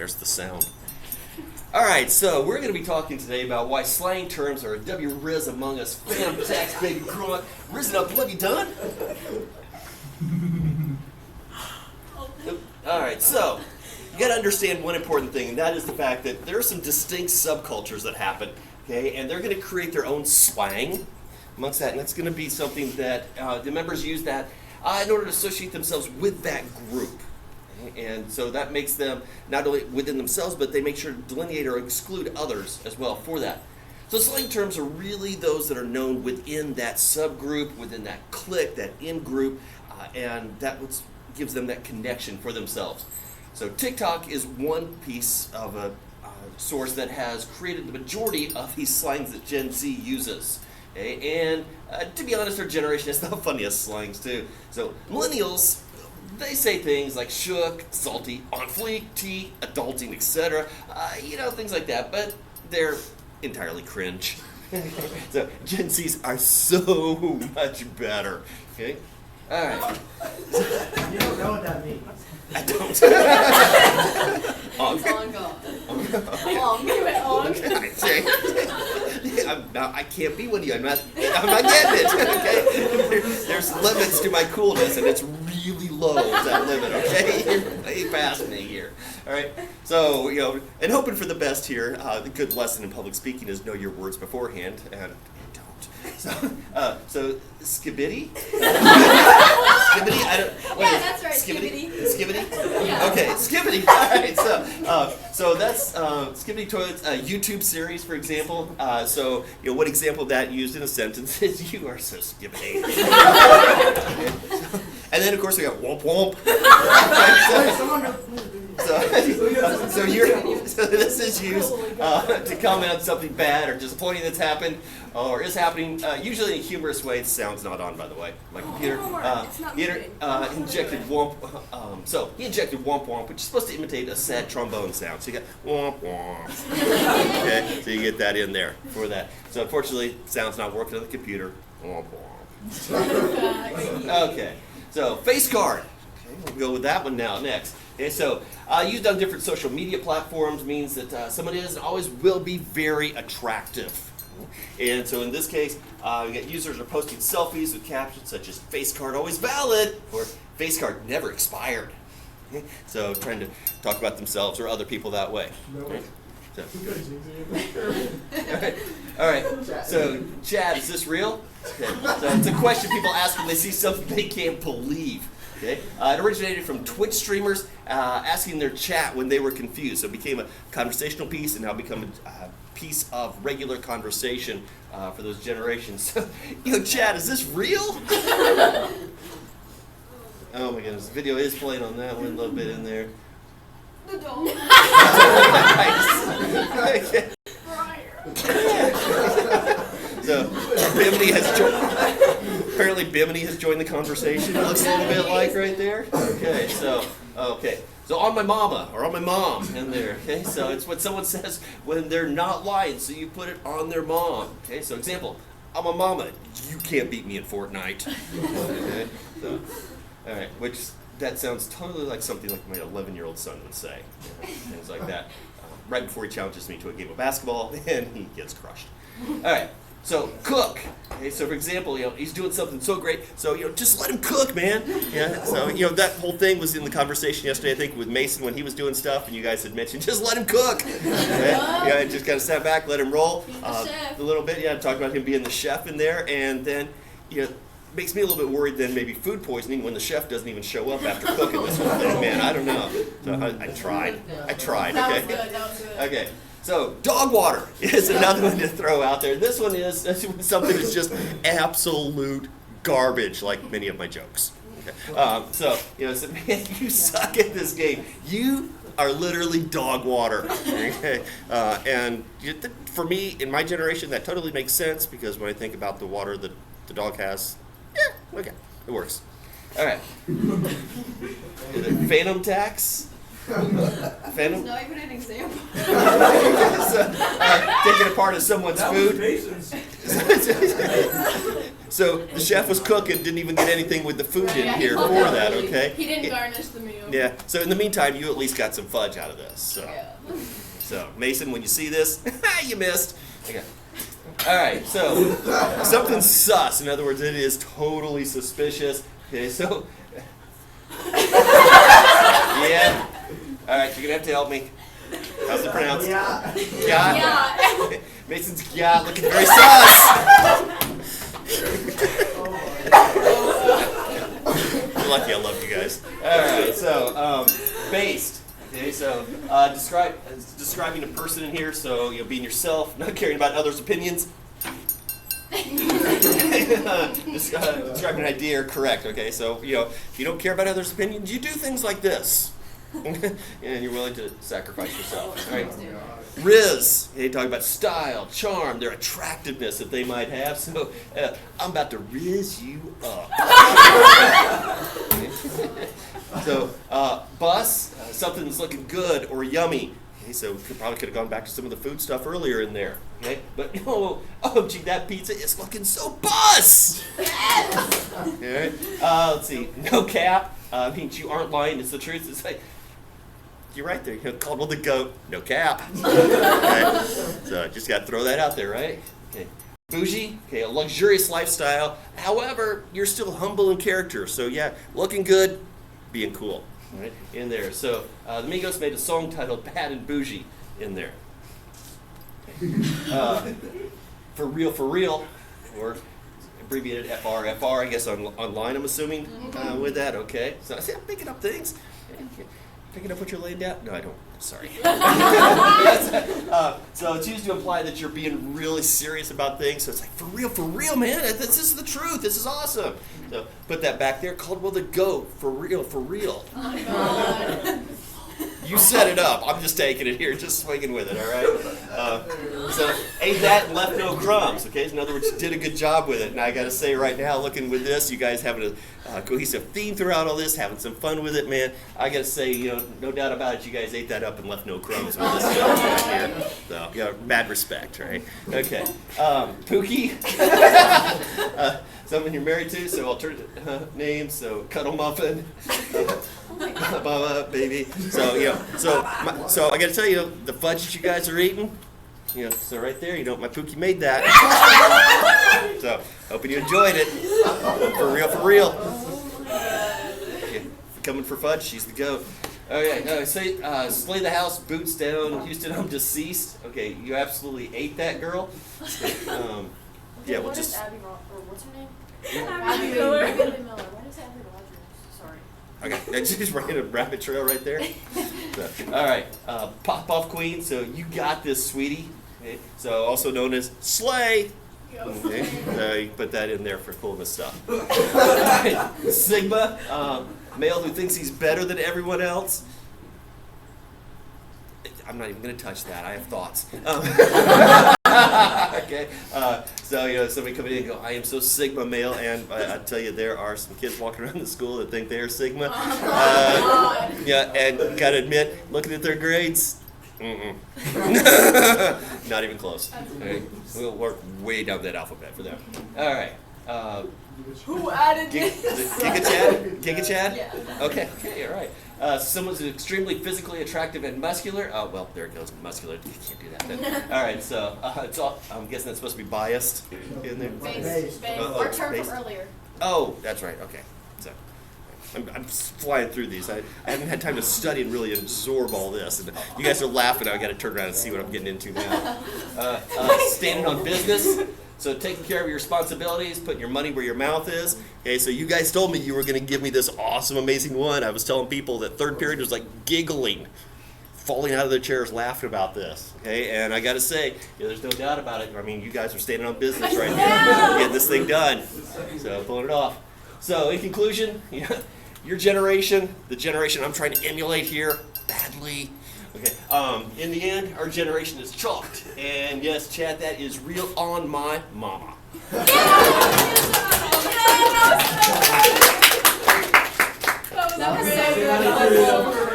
There's the sound. All right, so we're going to be talking today about why slang terms are a W-Riz among us. Phantom tax, baby, grunt. Risen up, what have you done? All right, so you got to understand one important thing, and that is the fact that there are some distinct subcultures that happen, okay, and they're going to create their own slang amongst that, and that's going to be something that the members use that in order to associate themselves with that group. And so that makes them not only within themselves, but they make sure to delineate or exclude others as well for that. So slang terms are really those that are known within that subgroup, within that clique, that in-group, and that gives them that connection for themselves. So TikTok is one piece of a source that has created the majority of these slangs that Gen Z uses. Okay? And to be honest, our generation has the funniest slangs too. So millennials, they say things like shook, salty, on fleek, tea, adulting, etc. Things like that, but they're entirely cringe. So Gen Zs are so much better. Okay? All right. You don't know what that means. I don't. It's on God. I can't be with you. I'm not getting it. Okay? There's limits to my coolness, and it's really low, that limit. Okay, you're way past me here. All right. So and hoping for the best here. The good lesson in public speaking is know your words beforehand, and don't. So skibidi. Skibidi? That's right. Skibidi? Yeah. Okay, skibidi. All right. So that's Skibidi Toilet's YouTube series, for example. One example of that used in a sentence is "You are so skibidi." And then of course we got womp womp. So this is used to comment on something bad or disappointing that's happened or is happening, usually in a humorous way. The sound's not on, by the way. My computer injected womp. So he injected womp womp, which is supposed to imitate a sad trombone sound. So you got womp womp. Okay, so you get that in there for that. So unfortunately, sound's not working on the computer. Womp womp. Okay, so face card. Okay, we'll go with that one now next. Okay, so used on different social media platforms means that somebody is and always will be very attractive. And so in this case, we got users are posting selfies with captions such as "face card always valid" or "face card never expired." Okay, so trying to talk about themselves or other people that way. Okay, so. All right. So Chad, is this real? Okay. So it's a question people ask when they see something they can't believe. Okay. It originated from Twitch streamers asking their chat when they were confused. So it became a conversational piece and now become a piece of regular conversation for those generations. So, chat, is this real? Oh my goodness, the video is playing on that one a little bit in there. The dog. Nice. Okay. So Bimini has joined. Apparently Bimini has joined the conversation. It looks a little bit like right there. Okay, so on my mama or on my mom in there. Okay, so it's what someone says when they're not lying. So you put it on their mom. Okay, so example, I'm a mama. You can't beat me in Fortnite. Okay, so all right, which that sounds totally like something like my 11-year-old son would say. Things like that. Right before he challenges me to a game of basketball, and he gets crushed. All right. So cook. Okay, so for example, he's doing something so great. So just let him cook, man. Yeah. So that whole thing was in the conversation yesterday, I think, with Mason when he was doing stuff, and you guys had mentioned just let him cook. Okay? Yeah, just kind of sat back, let him roll a little bit. Yeah, talked about him being the chef in there, and then makes me a little bit worried then maybe food poisoning when the chef doesn't even show up after cooking this whole thing. Man, I don't know. So I tried. Okay. That was good. Okay. So dog water is another one to throw out there. This one is something that's just absolute garbage, like many of my jokes. Okay. So man, you suck at this game. You are literally dog water. Okay. And for me, in my generation, that totally makes sense because when I think about the water that the dog has, okay, it works. All right. Phantom tax. It's not even an example. Taking a part of someone's food. So the chef was cooking, didn't even get anything with the food in Yeah, he here for called that that, really- okay? He didn't garnish the meal. Yeah. So in the meantime, you at least got some fudge out of this. So, Yeah. so Mason, when you see this, you missed. Okay. All right. So something's sus. In other words, it is totally suspicious. Okay. So yeah. All right. You're gonna have to help me. How's it pronounced? Yeah. Yeah. Yeah. Mason's yeah looking very sus. You're lucky I love you guys. All right, so based. Okay, so describing a person in here. So being yourself, not caring about others' opinions. Describing an idea are correct. Okay, so if you don't care about others' opinions, you do things like this, and you're willing to sacrifice yourself. All right. Riz, they talk about style, charm, their attractiveness that they might have. So I'm about to riz you up. So bus, something that's looking good or yummy. Okay, so we probably could have gone back to some of the food stuff earlier in there. Okay, but oh gee, that pizza is looking so bus. All right. Let's see. No cap means you aren't lying. It's the truth. It's like. You're right there. Caldwell the goat, no cap. Okay. So just got to throw that out there, right? Okay. Bougie, okay, a luxurious lifestyle. However, you're still humble in character. So yeah, looking good, being cool, right? In there. So the Migos made a song titled "Bad and Bougie" in there. Okay. For real, or abbreviated FR, I guess online. I'm assuming with that. Okay. So I see, I'm picking up things. Picking up what you're laying down? No, I don't. Sorry. So it's used to imply that you're being really serious about things. So it's like, for real, man. This is the truth. This is awesome. So put that back there. Caldwell the goat. For real. Oh my God. You set it up. I'm just taking it here, just swinging with it, all right? So ate that and left no crumbs, okay? In other words, you did a good job with it. And I got to say right now, looking with this, you guys having a cohesive theme throughout all this, having some fun with it, man. I got to say, no doubt about it, you guys ate that up and left no crumbs with this stuff right here. So, mad respect, right? Okay. Pookie. Someone you're married to, so alternate names, so Cuddle Muffin. Mama, baby. So so I got to tell you, the fudge that you guys are eating, so right there, my Pookie made that. So hoping you enjoyed it. For real. Okay. Coming for fudge, she's the goat. Okay, slay the house, boots down. Houston, I'm deceased. Okay, you absolutely ate that girl. Yeah, we'll just. Abby or what's her name? Abby Miller. Abby Miller. Why does Abby Rogers? Sorry. Okay, I just ran a rabbit trail right there. So, all right, pop off queen. So you got this, sweetie. Okay, so also known as slay. Okay, so you can put that in there for coolness stuff. All right. Sigma, male who thinks he's better than everyone else. I'm not even going to touch that. I have thoughts. Okay. So, somebody coming in and go, I am so Sigma male, and I tell you, there are some kids walking around the school that think they are Sigma. Yeah, and gotta admit, looking at their grades, not even close. Okay. We'll work way down that alphabet for them. All right. Who added this? Giga Chad? Yeah. Okay, all right. Someone's extremely physically attractive and muscular. Oh, well, there it goes, muscular. You can't do that then. All right, so it's all, I'm guessing that's supposed to be biased in there. Base. Oh, Our term base. from earlier. Oh, that's right, okay. So I'm flying through these. I haven't had time to study and really absorb all this. And you guys are laughing. I got to turn around and see what I'm getting into now. Standing on business. So taking care of your responsibilities, putting your money where your mouth is. Okay, so you guys told me you were going to give me this awesome, amazing one. I was telling people that third period was like giggling, falling out of their chairs, laughing about this. Okay, and I got to say, there's no doubt about it. I mean, you guys are standing on business right here, getting this thing done. So pulling it off. So in conclusion, your generation, the generation I'm trying to emulate here badly. Okay. In the end, our generation is chalked, and yes, Chad, that is real on my mama. That was so good.